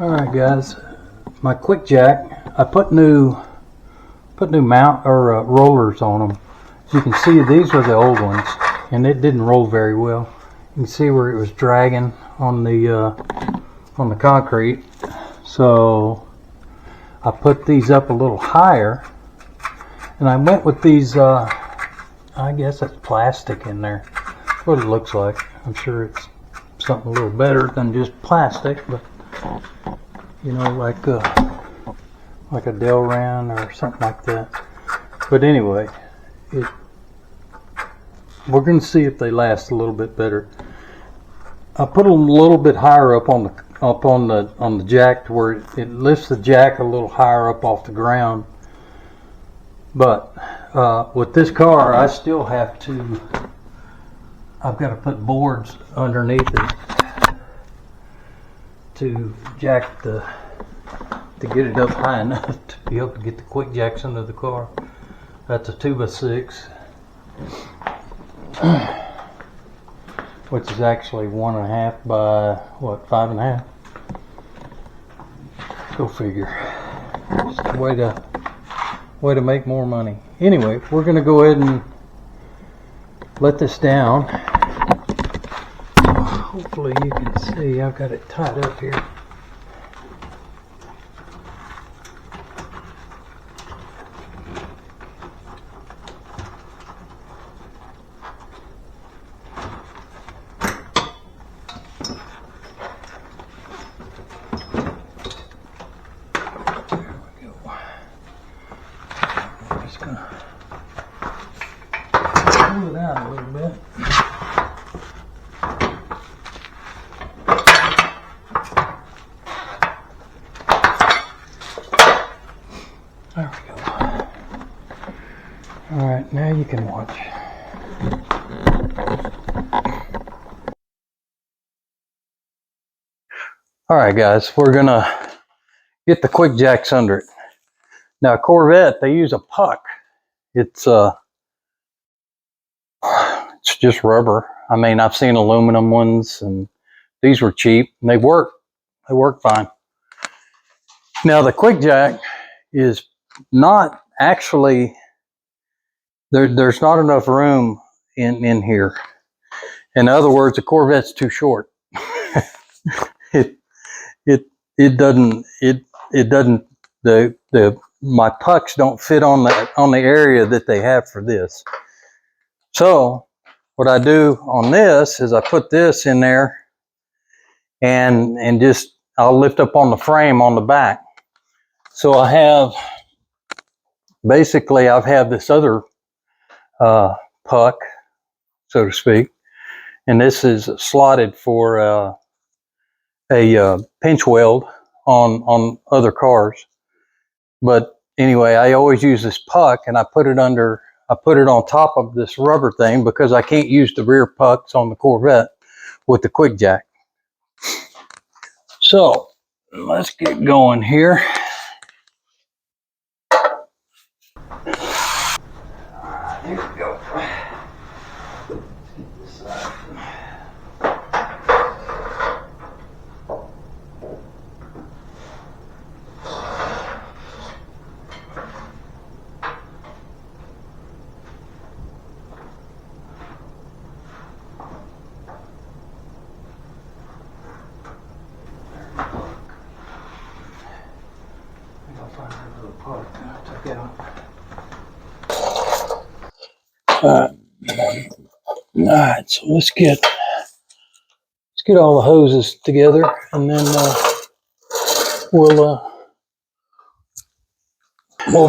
Alright guys, my quick jack, I put new mount or rollers on them. As you can see, these are the old ones and it didn't roll very well. You can see where it was dragging on the concrete. So I put these up a little higher and I went with these I guess it's plastic in there. That's what it looks like. I'm sure it's something a little better than just plastic, but you know, like a Delran or something like that. But anyway, we're going to see if they last a little bit better. I put them a little bit higher up on the jack to where it lifts the jack a little higher up off the ground. But with this car, I still have to. I've got to put boards underneath it to jack to get it up high enough to be able to get the quick jacks under the car. That's a 2x6, which is actually 1.5 by what, 5.5. Go figure. It's a way to make more money. Anyway, we're going to go ahead and let this down. Hopefully you can see I've got it tied up here. There we go. I'm just going to pull it out a little bit. There we go. Alright, now you can watch. Alright guys, we're gonna get the quick jacks under it. Now Corvette, they use a puck. It's just rubber. I mean, I've seen aluminum ones and these were cheap and they work fine. Now the quick jack is not actually, there's not enough room in here. In other words, the Corvette's too short. It doesn't my pucks don't fit on the area that they have for this. So what I do on this is I put this in there and just I'll lift up on the frame on the back. So I have basically I've had this other puck, so to speak, and this is slotted for a pinch weld on other cars. But anyway, I always use this puck and I put it on top of this rubber thing because I can't use the rear pucks on the Corvette with the quick jack. So let's get going here. Here we go. Let's get this side. Alright, so let's get all the hoses together and then we'll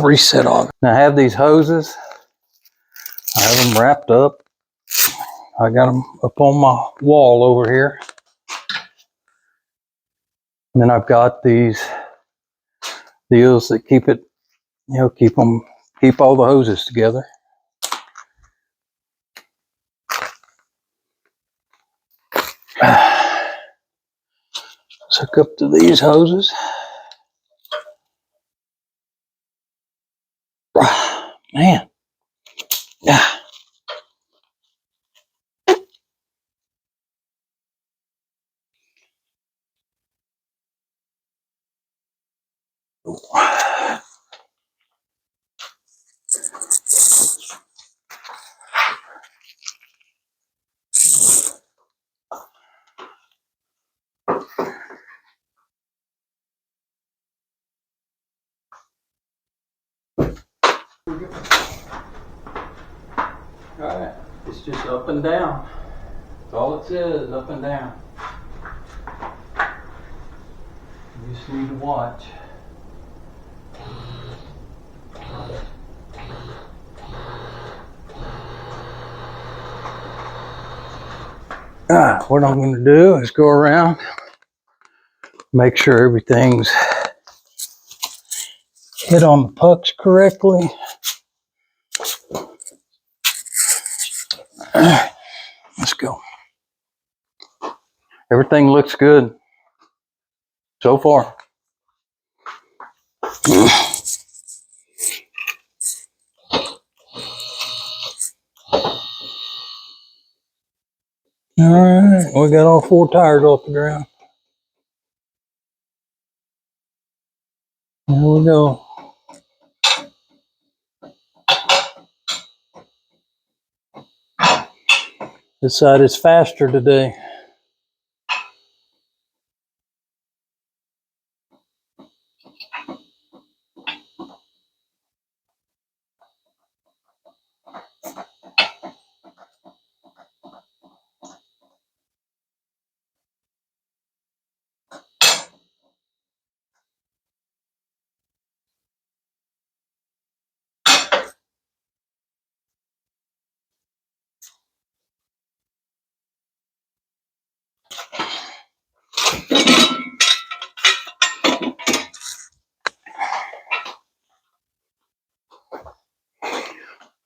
reset on. Now I have these hoses. I have them wrapped up. I got them up on my wall over here. And then I've got these deals that keep it, you know, keep all the hoses together. Let's hook up to these hoses. Man. Yeah. Alright, it's just up and down. That's all it says, up and down. You just need to watch. What I'm going to do is go around, make sure everything's hit on the pucks correctly. Let's go. Everything looks good so far. Alright, we got all 4 tires off the ground. Here we go. This side is faster today.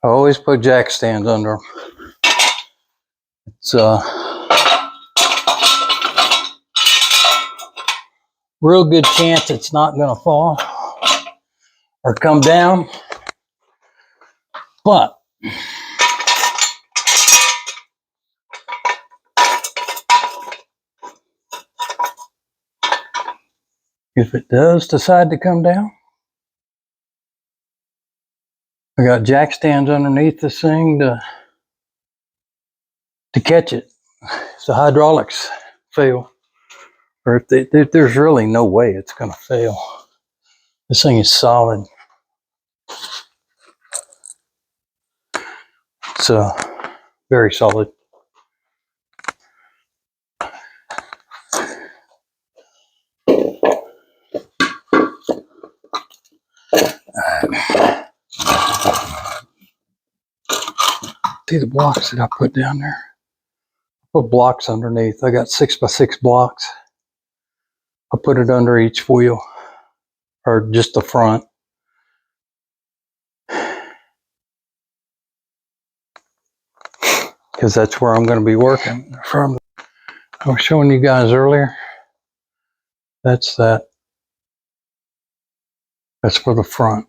I always put jack stands under them. It's real good chance it's not going to fall or come down. But if it does decide to come down, I got jack stands underneath this thing to catch it. If the hydraulics fail, or if there's really no way it's going to fail. This thing is solid. It's very solid. See the blocks that I put down there? I put blocks underneath. I got 6x6 blocks. I put it under each wheel, or just the front. Because that's where I'm going to be working from. I was showing you guys earlier. That's that. That's for the front.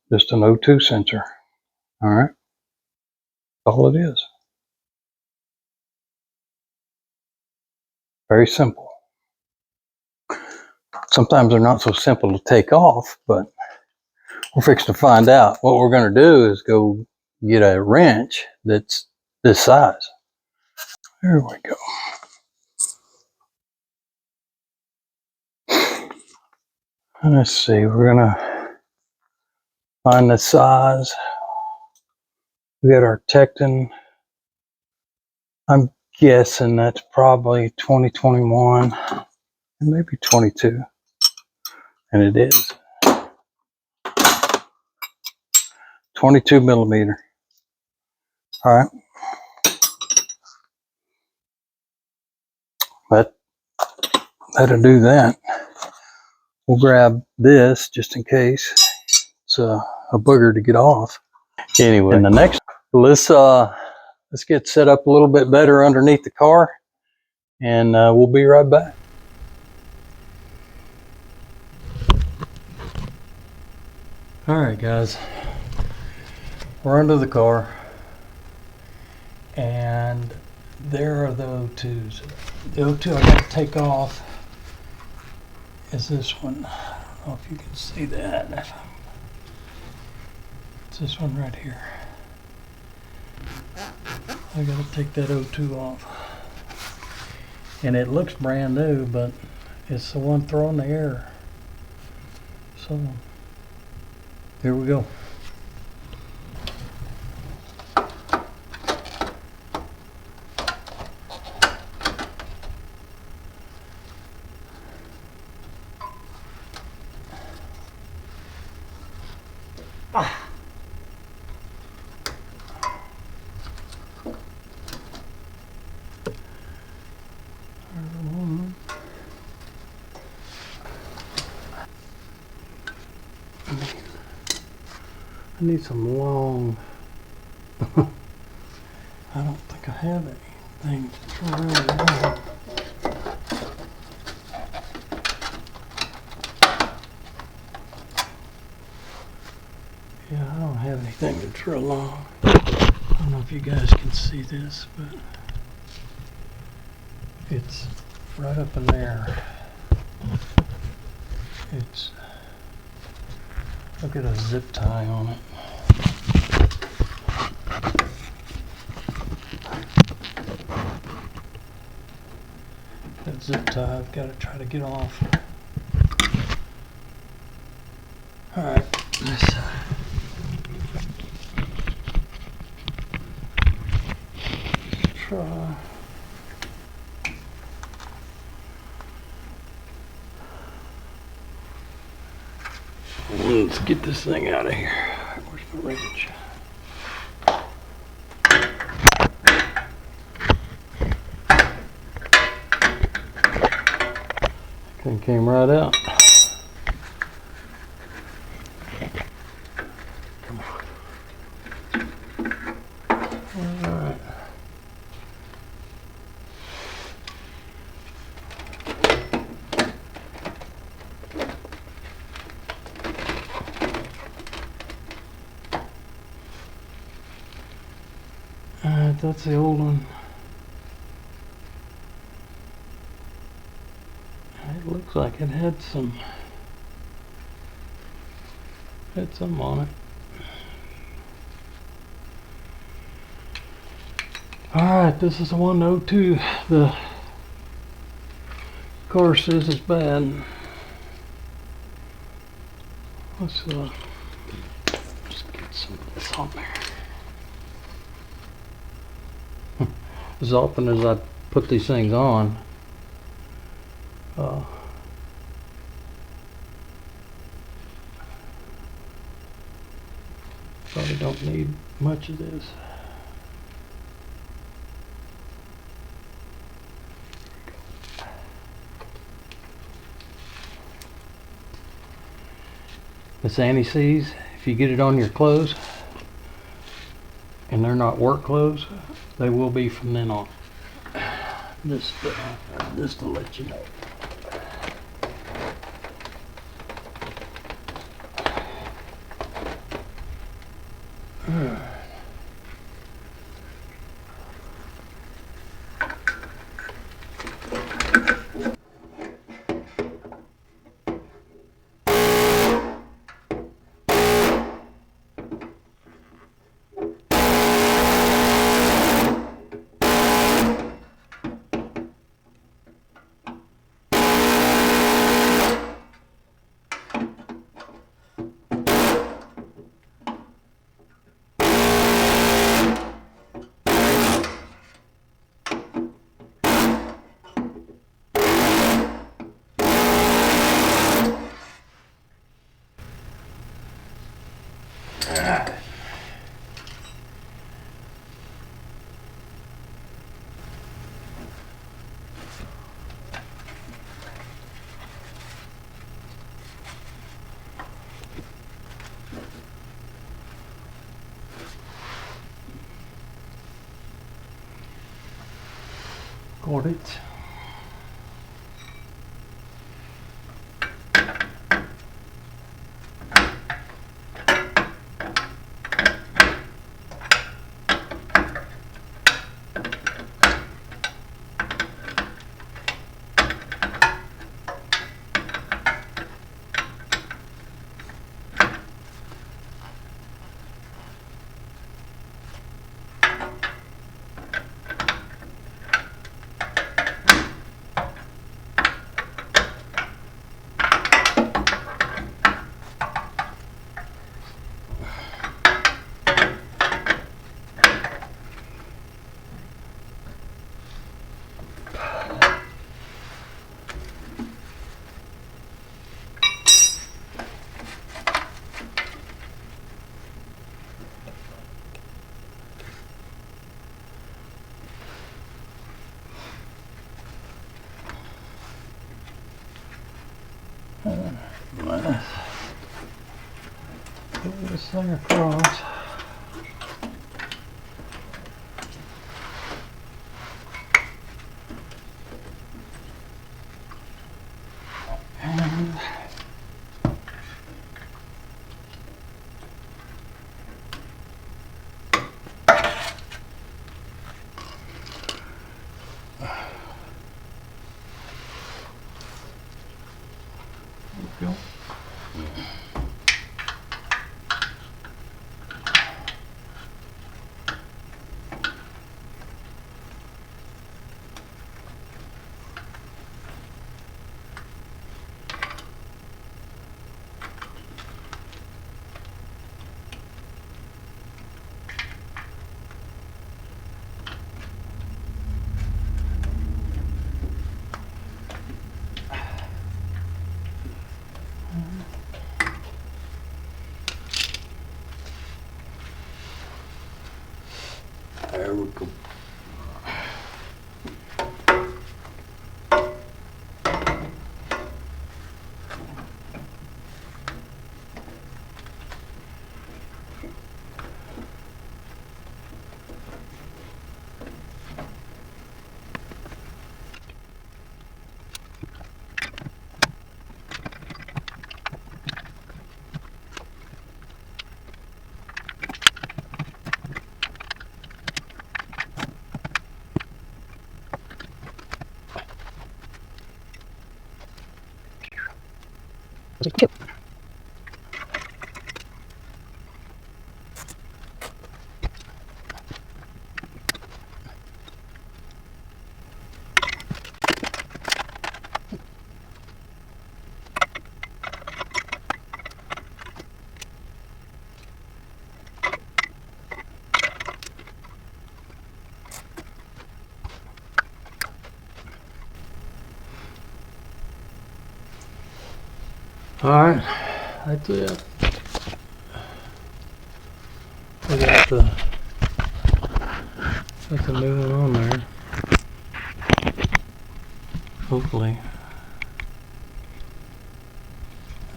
Just an O2 sensor. All right. That's all it is. Very simple. Sometimes they're not so simple to take off, but we're fixing to find out. What we're going to do is go get a wrench that's this size. There we go. Let's see, we're going to find the size. We got our Tecton. I'm guessing that's probably 2021 and maybe 22. And it is 22 millimeter. All right. That'll do that. We'll grab this just in case it's a booger to get off. Anyway, and the next, let's get set up a little bit better underneath the car, and we'll be right back. All right, guys, we're under the car, and there are the O2s. The O2 I got to take off is this one. I don't know if you can see that. It's this one right here. I gotta take that O2 off. And it looks brand new, but it's the one throwing the error. So, here we go. I need some long. I don't think I have anything really long. Yeah, I don't have anything that's real long. I don't know if you guys can see this, but it's right up in there. It's, look at a zip tie on it. That zip tie I've got to try to get off. Alright, this side. Try. Let's get this thing out of here. Where's the wrench? Thing came right out. Come on. All right. That's the old one. It looks like it had some on it. Alright, this is the 102. The car says it's bad. Let's just get some of this on there. As often as I put these things on, probably don't need much of this. This anti-seize, if you get it on your clothes and they're not work clothes, they will be from then on. Just to let you know. Corvette. this thing across. And there we go. There we go. Alright, that's it. We got the new one on there. Hopefully.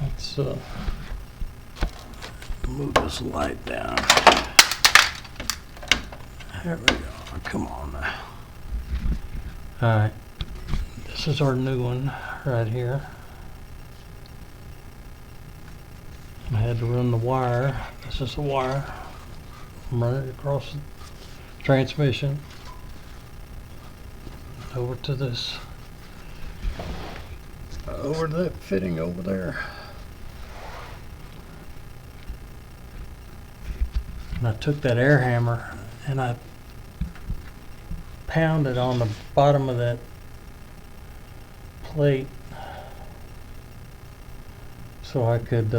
Let's move this light down. There we go. Come on now. Alright, this is our new one right here. I had to run the wire. This is the wire. Run it across the transmission over to this, over to that fitting over there. And I took that air hammer and I pounded on the bottom of that plate so I could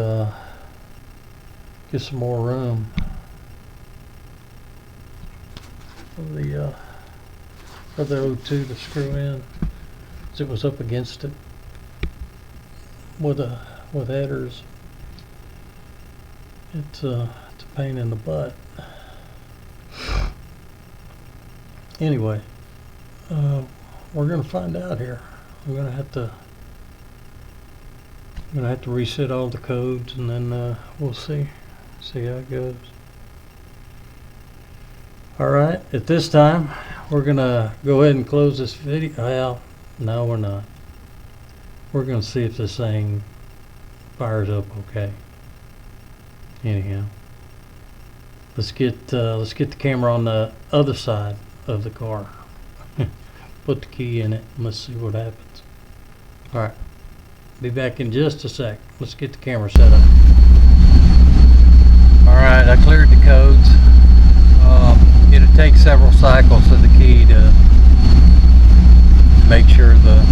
get some more room for the O2 to screw in. It was up against it with headers. It's a pain in the butt. Anyway, we're gonna find out here. I'm gonna have to reset all the codes, and then we'll see how it goes. Alright, at this time we're gonna go ahead and close this video. Well, no, we're not. We're gonna see if this thing fires up okay. Anyhow, let's get the camera on the other side of the car. Put the key in it and let's see what happens. Alright, be back in just a sec. Let's get the camera set up. Alright, I cleared the codes. It'll take several cycles of the key to make sure the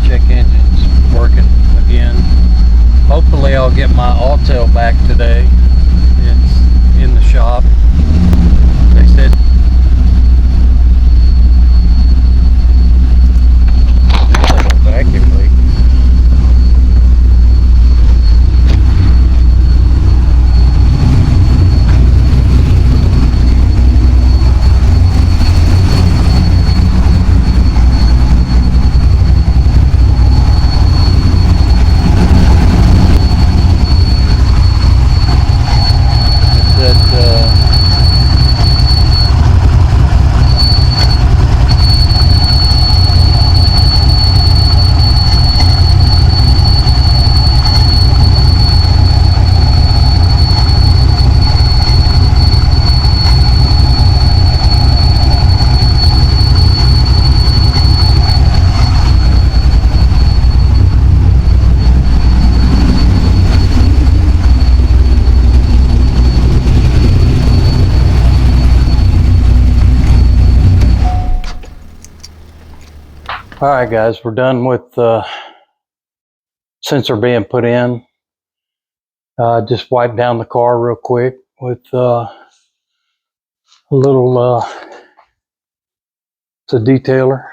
check engine's working again. Hopefully I'll get my Autel back today. It's in the shop. They said vacuum leak. All right, guys, we're done with sensor being put in. Just wipe down the car real quick with a little, it's a detailer.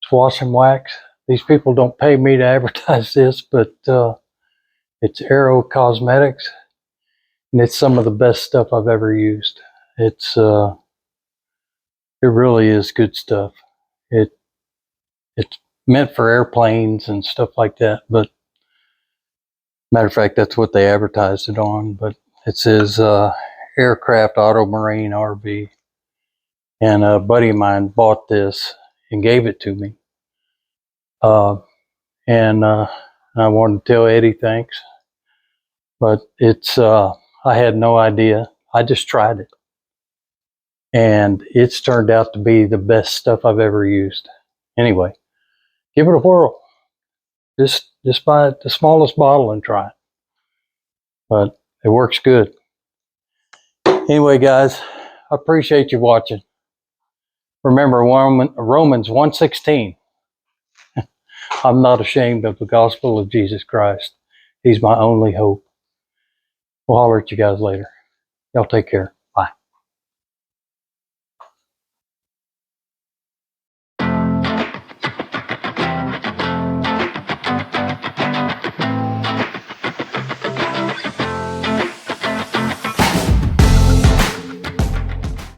It's wash and wax. These people don't pay me to advertise this, but it's Aero Cosmetics, and it's some of the best stuff I've ever used. It really is good stuff. It's meant for airplanes and stuff like that, but matter of fact, that's what they advertised it on. But it says aircraft, auto, marine, RV. And a buddy of mine bought this and gave it to me. And I wanted to tell Eddie thanks. But it's, I had no idea. I just tried it. And it's turned out to be the best stuff I've ever used. Anyway, give it a whirl. Just buy the smallest bottle and try it. But it works good. Anyway, guys, I appreciate you watching. Remember, Romans 1:16. I'm not ashamed of the gospel of Jesus Christ. He's my only hope. We'll holler at you guys later. Y'all take care.